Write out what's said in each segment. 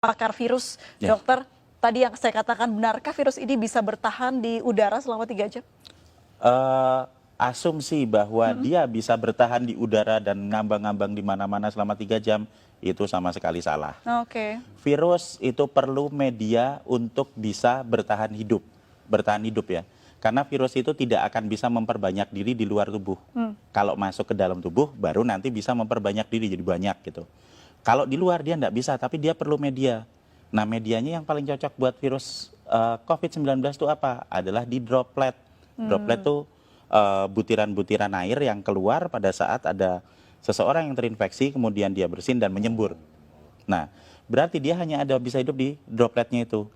pakar virus, dokter. Tadi yang saya katakan, benarkah virus ini bisa bertahan di udara selama 3 jam? Asumsi bahwa dia bisa bertahan di udara dan ngambang-ngambang di mana-mana selama 3 jam, itu sama sekali salah. Oke. Virus itu perlu media untuk bisa bertahan hidup ya. Karena virus itu tidak akan bisa memperbanyak diri di luar tubuh. Kalau masuk ke dalam tubuh, baru nanti bisa memperbanyak diri jadi banyak gitu. Kalau di luar dia tidak bisa, tapi dia perlu media. Nah, medianya yang paling cocok buat virus COVID-19 itu apa? Adalah di droplet. Droplet itu butiran-butiran air yang keluar pada saat ada seseorang yang terinfeksi, kemudian dia bersin dan menyembur. Nah, berarti dia hanya bisa hidup di dropletnya itu.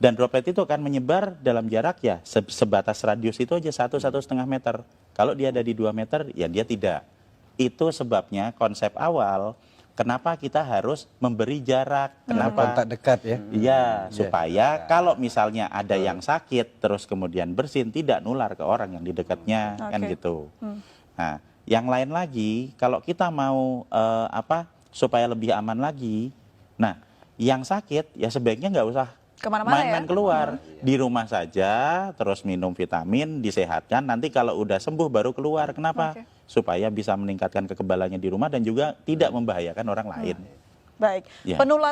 Dan droplet itu akan menyebar dalam jarak ya sebatas radius itu aja 1–1,5 meter. Kalau dia ada di 2 meter, ya dia tidak. Itu sebabnya konsep awal kenapa kita harus memberi jarak. Kenapa? Kontak dekat ya. Iya, supaya kalau misalnya ada yang sakit terus kemudian bersin, tidak nular ke orang yang di dekatnya, kan gitu. Nah, yang lain lagi, kalau kita mau supaya lebih aman lagi, nah yang sakit ya sebaiknya nggak usah main-main keluar, di rumah saja, terus minum vitamin, disehatkan, nanti kalau udah sembuh baru keluar. Kenapa? Supaya bisa meningkatkan kekebalannya di rumah dan juga tidak membahayakan orang lain. Baik,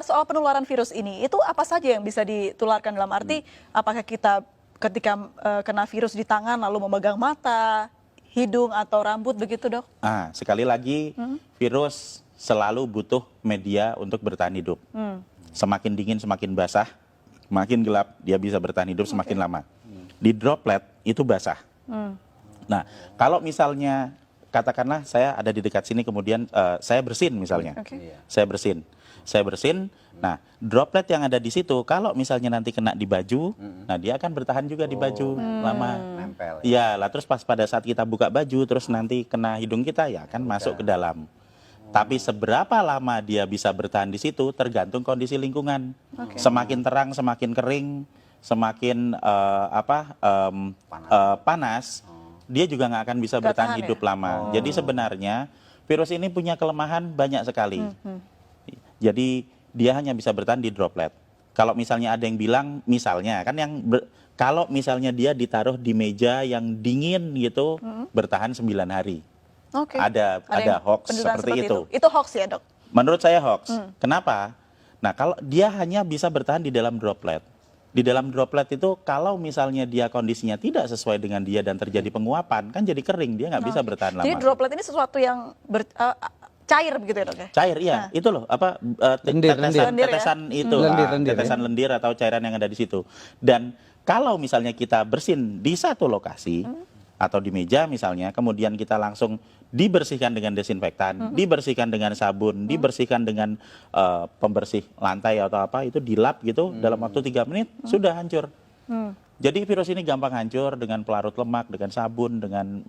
soal penularan virus ini, itu apa saja yang bisa ditularkan dalam arti, apakah kita ketika kena virus di tangan lalu memegang mata, hidung atau rambut begitu, Dok? Sekali lagi, virus selalu butuh media untuk bertahan hidup. Semakin dingin, semakin basah, makin gelap, dia bisa bertahan hidup semakin lama. Di droplet itu basah. Nah, kalau misalnya katakanlah saya ada di dekat sini, kemudian saya bersin misalnya, saya bersin. Nah, droplet yang ada di situ, kalau misalnya nanti kena di baju, nah dia akan bertahan juga di baju lama. Nempel. Iya, lah terus pas pada saat kita buka baju, terus nanti kena hidung kita, ya akan masuk ke dalam. Tapi seberapa lama dia bisa bertahan di situ tergantung kondisi lingkungan. Semakin terang, semakin kering, semakin panas, dia juga nggak akan bisa bertahan hidup lama. Jadi sebenarnya virus ini punya kelemahan banyak sekali. Jadi dia hanya bisa bertahan di droplet. Kalau misalnya ada yang bilang, misalnya kan kalau misalnya dia ditaruh di meja yang dingin gitu, bertahan 9 hari. Ada hoax seperti itu. Itu hoax ya, Dok? Menurut saya hoax. Kenapa? Nah, kalau dia hanya bisa bertahan di dalam droplet. Di dalam droplet itu kalau misalnya dia kondisinya tidak sesuai dengan dia dan terjadi penguapan, kan jadi kering, dia nggak bisa bertahan lama. Jadi droplet ini sesuatu yang cair begitu ya, Dok ya? Cair, iya. Itu loh, tetesan lendir atau cairan yang ada di situ. Dan kalau misalnya kita bersin di satu lokasi atau di meja misalnya, kemudian kita langsung dibersihkan dengan desinfektan, dibersihkan dengan sabun, dibersihkan dengan pembersih lantai atau apa, itu dilap gitu, dalam waktu 3 menit sudah hancur. Jadi virus ini gampang hancur dengan pelarut lemak, dengan sabun, dengan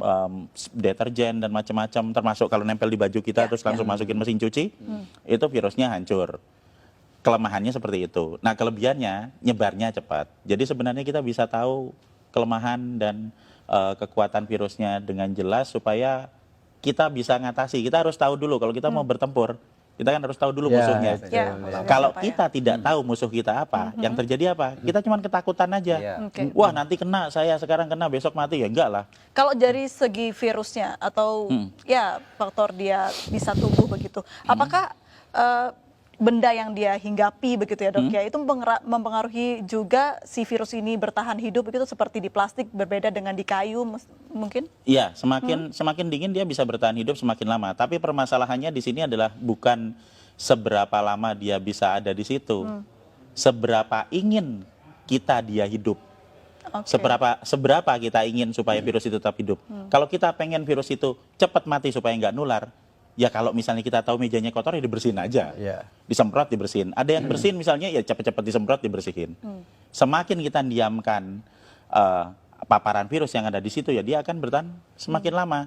deterjen dan macam-macam, termasuk kalau nempel di baju kita terus langsung masukin mesin cuci, itu virusnya hancur. Kelemahannya seperti itu. Nah, kelebihannya nyebarnya cepat. Jadi sebenarnya kita bisa tahu kelemahan dan kekuatan virusnya dengan jelas supaya kita bisa ngatasi. Kita harus tahu dulu kalau kita mau bertempur, kita kan harus tahu dulu musuhnya. Kalau kita tidak tahu musuh kita apa, yang terjadi apa? Kita cuma ketakutan aja. Wah, nanti kena, saya sekarang kena, besok mati, ya enggak lah. Kalau dari segi virusnya atau ya faktor dia bisa tumbuh begitu, apakah benda yang dia hinggapi begitu ya, Dok ya, itu mempengaruhi juga si virus ini bertahan hidup begitu, seperti di plastik berbeda dengan di kayu mungkin? Iya, semakin dingin dia bisa bertahan hidup semakin lama. Tapi permasalahannya di sini adalah bukan seberapa lama dia bisa ada di situ, seberapa ingin dia hidup. Seberapa kita ingin supaya virus itu tetap hidup. Kalau kita pengen virus itu cepat mati supaya nggak nular, ya kalau misalnya kita tahu mejanya kotor ya dibersihin aja, disemprot dibersihin. Ada yang bersin misalnya ya cepat-cepat disemprot dibersihin. Semakin kita diamkan paparan virus yang ada di situ, ya dia akan bertahan semakin lama.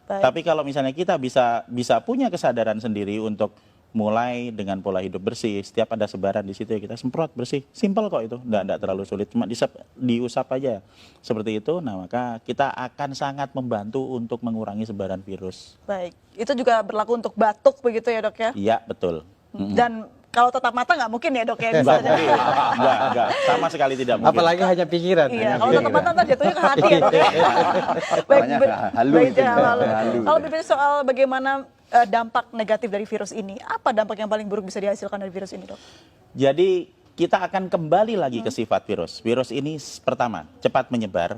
Tapi kalau misalnya kita bisa punya kesadaran sendiri untuk mulai dengan pola hidup bersih, setiap ada sebaran di situ ya kita semprot bersih, simpel kok itu, enggak terlalu sulit, cuma diusap aja seperti itu. Nah, maka kita akan sangat membantu untuk mengurangi sebaran virus. Baik, itu juga berlaku untuk batuk begitu ya, Dok ya? Iya, betul. Dan kalau tetap mata nggak mungkin ya dok ya. Bisa Enggak, jadi. enggak, sama sekali tidak mungkin. Apalagi hanya pikiran. Iya, hanya kalau tetap pikiran. mata ntar jatuhnya ke hati ya dok ya. Makanya halu baik, itu, ya, halu. halu. Kalau berbicara soal bagaimana dampak negatif dari virus ini, apa dampak yang paling buruk bisa dihasilkan dari virus ini dok? Jadi kita akan kembali lagi ke sifat virus. Virus ini pertama, cepat menyebar.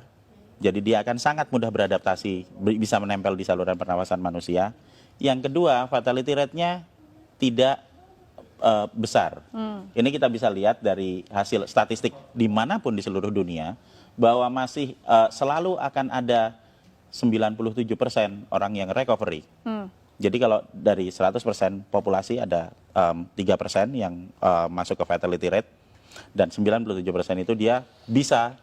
Jadi dia akan sangat mudah beradaptasi, bisa menempel di saluran pernapasan manusia. Yang kedua, fatality rate-nya tidak besar. Ini kita bisa lihat dari hasil statistik dimanapun di seluruh dunia, bahwa masih selalu akan ada 97% orang yang recovery. Jadi kalau dari 100% populasi ada 3% yang masuk ke fatality rate, dan 97% itu dia bisa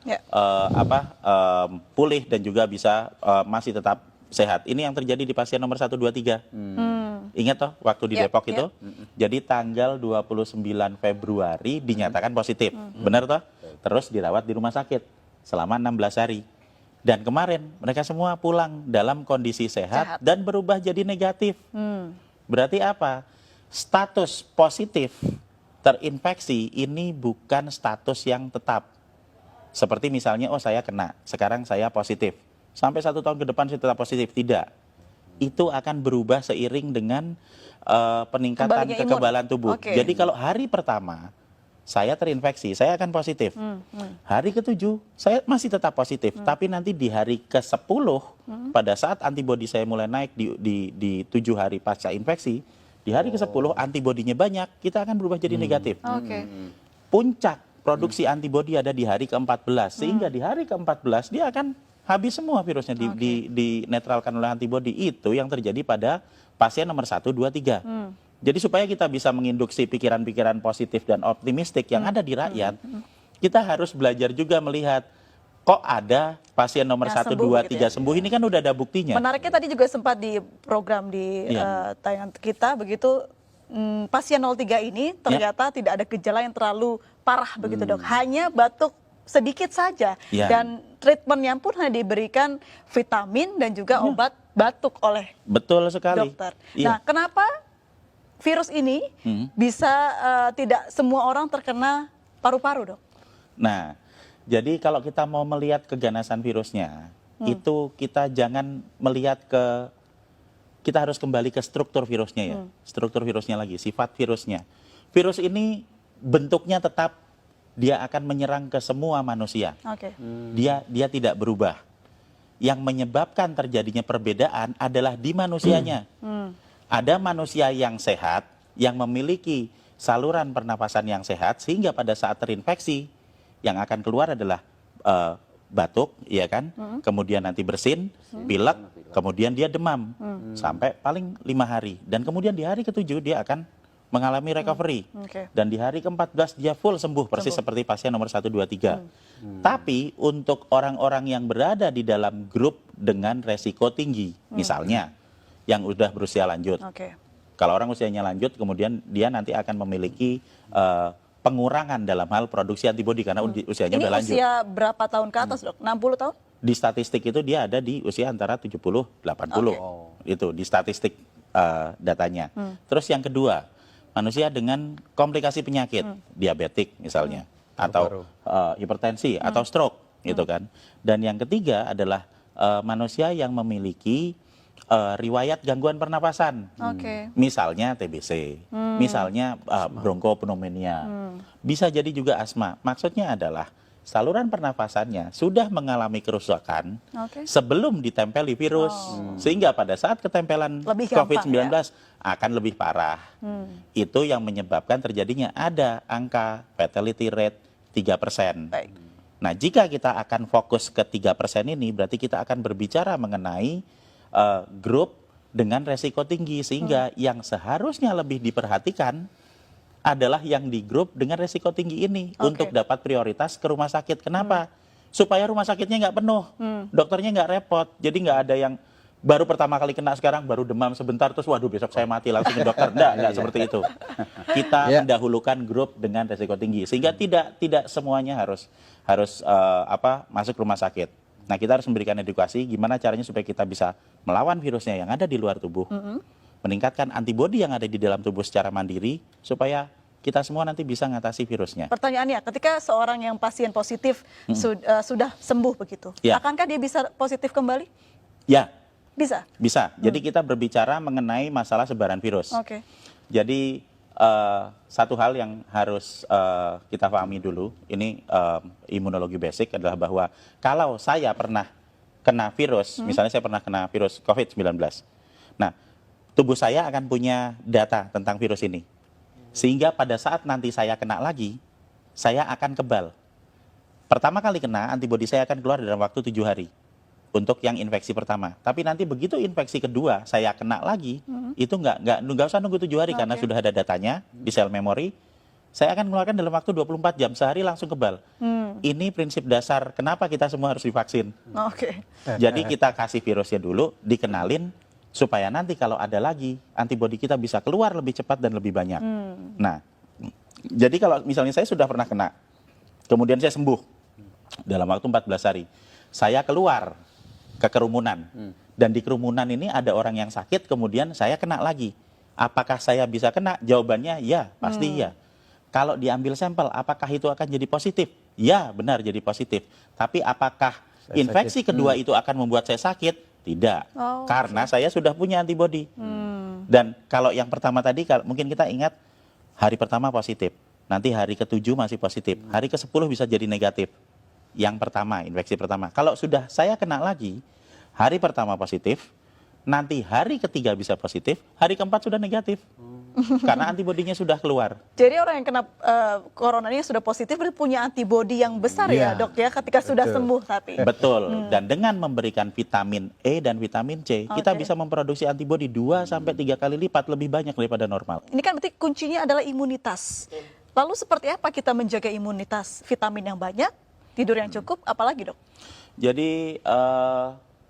pulih dan juga bisa masih tetap sehat. Ini yang terjadi di pasien nomor 1, 2, 3. Ingat toh waktu di Depok itu? Jadi tanggal 29 Februari dinyatakan positif. Benar toh? Terus dirawat di rumah sakit selama 16 hari. Dan kemarin mereka semua pulang dalam kondisi sehat dan berubah jadi negatif. Berarti apa? Status positif terinfeksi ini bukan status yang tetap. Seperti misalnya, oh saya kena, sekarang saya positif. Sampai 1 tahun ke depan saya tetap positif. Tidak. Itu akan berubah seiring dengan peningkatan kekebalan tubuh. Okay. Jadi kalau hari pertama saya terinfeksi, saya akan positif. Hari ke-7 saya masih tetap positif. Tapi nanti di hari ke-10, pada saat antibodi saya mulai naik di 7 hari pasca infeksi, di hari ke-10 antibodinya banyak, kita akan berubah jadi negatif. Puncak produksi antibodi ada di hari ke-14, sehingga di hari ke-14 dia akan habis semua virusnya, dinetralkan oleh antibodi. Itu yang terjadi pada pasien nomor 1, 2, 3. Jadi supaya kita bisa menginduksi pikiran-pikiran positif dan optimistik yang ada di rakyat, kita harus belajar juga melihat, kok ada pasien nomor 1, 2, 3 sembuh, ini kan udah ada buktinya. Menariknya tadi juga sempat di program di tayangan kita, begitu pasien 03 ini ternyata tidak ada gejala yang terlalu parah begitu dok, hanya batuk sedikit saja, dan treatmentnya pun hanya diberikan vitamin dan juga obat batuk oleh Betul sekali. dokter. Nah, kenapa virus ini bisa tidak semua orang terkena paru-paru dok? Nah, jadi kalau kita mau melihat keganasan virusnya, itu kita jangan melihat kita harus kembali ke struktur virusnya ya. Struktur virusnya lagi, sifat virusnya. Virus ini bentuknya tetap, dia akan menyerang ke semua manusia. Dia tidak berubah. Yang menyebabkan terjadinya perbedaan adalah di manusianya. Ada manusia yang sehat, yang memiliki saluran pernapasan yang sehat, sehingga pada saat terinfeksi, yang akan keluar adalah batuk, ya kan? Kemudian nanti bersin, pilek, kemudian dia demam sampai paling 5 hari. Dan kemudian di hari ke-7 dia akan mengalami recovery. Dan di hari ke-14 dia full sembuh, persis seperti pasien nomor 1, 2, 3. Tapi untuk orang-orang yang berada di dalam grup dengan resiko tinggi, misalnya yang udah berusia lanjut. Kalau orang usianya lanjut, kemudian dia nanti akan memiliki pengurangan dalam hal produksi antibodi karena usianya udah lanjut. Ini usia berapa tahun ke atas dok? 60 tahun? Di statistik itu dia ada di usia antara 70-80. Itu di statistik datanya. Terus yang kedua, manusia dengan komplikasi penyakit, diabetik misalnya, atau hipertensi, atau stroke, gitu kan. Dan yang ketiga adalah manusia yang memiliki riwayat gangguan pernapasan, misalnya TBC, misalnya bronkopneumonia, bisa jadi juga asma. Maksudnya adalah saluran pernapasannya sudah mengalami kerusakan sebelum ditempeli virus, sehingga pada saat ketempelan COVID-19 akan lebih parah. Itu yang menyebabkan terjadinya ada angka fatality rate 3%. Nah, jika kita akan fokus ke 3% ini, berarti kita akan berbicara mengenai grup dengan resiko tinggi, sehingga yang seharusnya lebih diperhatikan adalah yang di grup dengan resiko tinggi ini untuk dapat prioritas ke rumah sakit. Kenapa? Supaya rumah sakitnya nggak penuh, dokternya nggak repot. Jadi nggak ada yang baru pertama kali kena sekarang baru demam sebentar terus waduh besok saya mati langsung ke dokter. Nggak seperti itu. Kita mendahulukan grup dengan resiko tinggi, sehingga tidak semuanya harus masuk rumah sakit. Nah, kita harus memberikan edukasi gimana caranya supaya kita bisa melawan virusnya yang ada di luar tubuh, meningkatkan antibodi yang ada di dalam tubuh secara mandiri, supaya kita semua nanti bisa ngatasi virusnya. Pertanyaannya, ketika seorang yang pasien positif sudah sembuh begitu, Ya. akankah dia bisa positif kembali? Ya, Bisa. bisa. Jadi kita berbicara mengenai masalah sebaran virus. Oke. Jadi satu hal yang harus kita pahami dulu, ini imunologi basic adalah bahwa kalau saya pernah kena virus, misalnya saya pernah kena virus COVID-19, nah tubuh saya akan punya data tentang virus ini. Sehingga pada saat nanti saya kena lagi, saya akan kebal. Pertama kali kena, antibodi saya akan keluar dalam waktu 7 hari. Untuk yang infeksi pertama. Tapi nanti begitu infeksi kedua, saya kena lagi, itu nggak usah nunggu 7 hari karena Oke. sudah ada datanya di sel memori. Saya akan mengeluarkan dalam waktu 24 jam, sehari langsung kebal. Ini prinsip dasar kenapa kita semua harus divaksin. Oke. Jadi kita kasih virusnya dulu, dikenalin, supaya nanti kalau ada lagi, antibodi kita bisa keluar lebih cepat dan lebih banyak. Nah, jadi kalau misalnya saya sudah pernah kena, kemudian saya sembuh dalam waktu 14 hari, saya keluar ke kerumunan. Dan di kerumunan ini ada orang yang sakit, kemudian saya kena lagi. Apakah saya bisa kena? Jawabannya ya, pasti iya. Kalau diambil sampel, apakah itu akan jadi positif? Ya, benar jadi positif. Tapi apakah infeksi kedua itu akan membuat saya sakit? Tidak. Oh, Karena saya sudah punya antibodi. Dan kalau yang pertama tadi, mungkin kita ingat, hari pertama positif. Nanti hari ke-7 masih positif. Hari ke-10 bisa jadi negatif. Yang pertama, infeksi pertama. Kalau sudah saya kena lagi, hari pertama positif, nanti hari ketiga bisa positif, hari keempat sudah negatif. Karena antibodinya sudah keluar. Jadi orang yang kena corona ini sudah positif berarti punya antibodi yang besar ya, Iya, Dok ya, ketika sudah sembuh tapi. Betul. Dan dengan memberikan vitamin E dan vitamin C, kita Oke. bisa memproduksi antibodi 2 sampai 3 kali lipat lebih banyak daripada normal. Ini kan berarti kuncinya adalah imunitas. Lalu seperti apa kita menjaga imunitas? Vitamin yang banyak, tidur yang cukup, apalagi, Dok? Jadi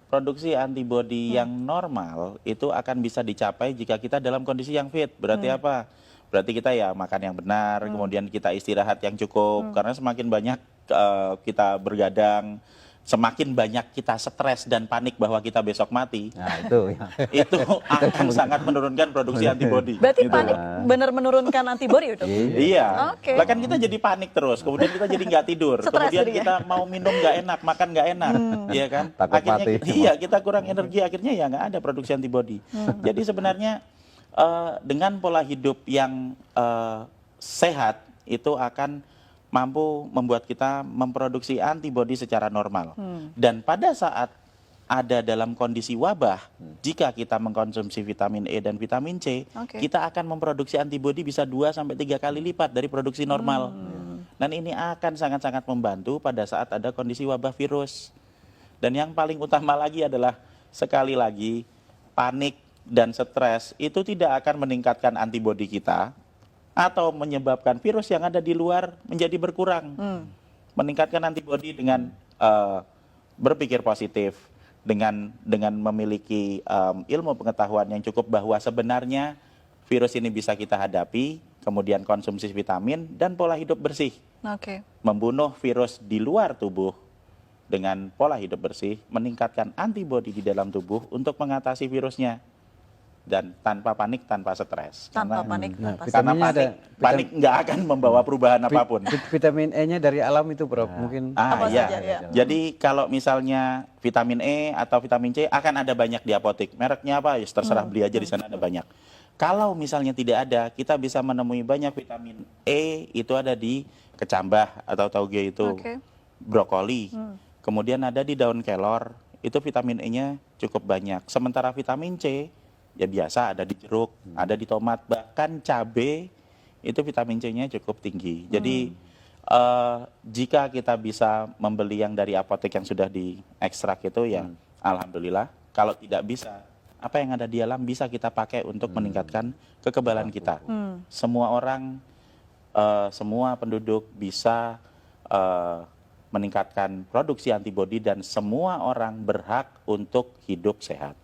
produksi antibodi yang normal itu akan bisa dicapai jika kita dalam kondisi yang fit. Berarti apa? Berarti kita ya makan yang benar, kemudian kita istirahat yang cukup. Karena semakin banyak kita bergadang, semakin banyak kita stres dan panik bahwa kita besok mati, Nah, itu ya. itu akan sangat menurunkan produksi antibodi. Berarti Gitu. panik benar menurunkan antibodi, Dok? Iya, Oke. bahkan kita jadi panik terus, kemudian kita jadi nggak tidur, Stres kemudian jadinya. kita mau minum nggak enak, makan nggak enak, iya kan? Takut Akhirnya mati. iya kita kurang energi, akhirnya ya nggak ada produksi antibodi. Jadi sebenarnya dengan pola hidup yang sehat itu akan mampu membuat kita memproduksi antibodi secara normal. Dan pada saat ada dalam kondisi wabah, jika kita mengkonsumsi vitamin E dan vitamin C, Oke. kita akan memproduksi antibodi bisa 2 sampai 3 kali lipat dari produksi normal. Dan ini akan sangat-sangat membantu pada saat ada kondisi wabah virus. Dan yang paling utama lagi adalah sekali lagi panik dan stres itu tidak akan meningkatkan antibodi kita atau menyebabkan virus yang ada di luar menjadi berkurang. Meningkatkan antibodi dengan berpikir positif, dengan memiliki ilmu pengetahuan yang cukup bahwa sebenarnya virus ini bisa kita hadapi, kemudian konsumsi vitamin dan pola hidup bersih. Oke. Membunuh virus di luar tubuh dengan pola hidup bersih, meningkatkan antibodi di dalam tubuh untuk mengatasi virusnya. Dan tanpa panik, tanpa stres. Tanpa Karena- panik, Nah, tanpa Karena vitaminnya panik nggak akan membawa perubahan apapun. Vitamin E-nya dari alam itu, Prof. Mungkin Apa Iya. saja, ya. Jadi kalau misalnya vitamin E atau vitamin C akan ada banyak di apotek. Mereknya apa? Ya terserah beli aja di sana ada banyak. Kalau misalnya tidak ada, kita bisa menemui banyak vitamin E itu ada di kecambah atau tauge itu, Oke. brokoli. Kemudian ada di daun kelor, itu vitamin E-nya cukup banyak. Sementara vitamin C ya biasa ada di jeruk, ada di tomat, bahkan cabai itu vitamin C-nya cukup tinggi. Jadi jika kita bisa membeli yang dari apotek yang sudah diekstrak itu ya alhamdulillah. Kalau tidak bisa, apa yang ada di alam bisa kita pakai untuk meningkatkan kekebalan kita. Semua orang, semua penduduk bisa meningkatkan produksi antibodi dan semua orang berhak untuk hidup sehat.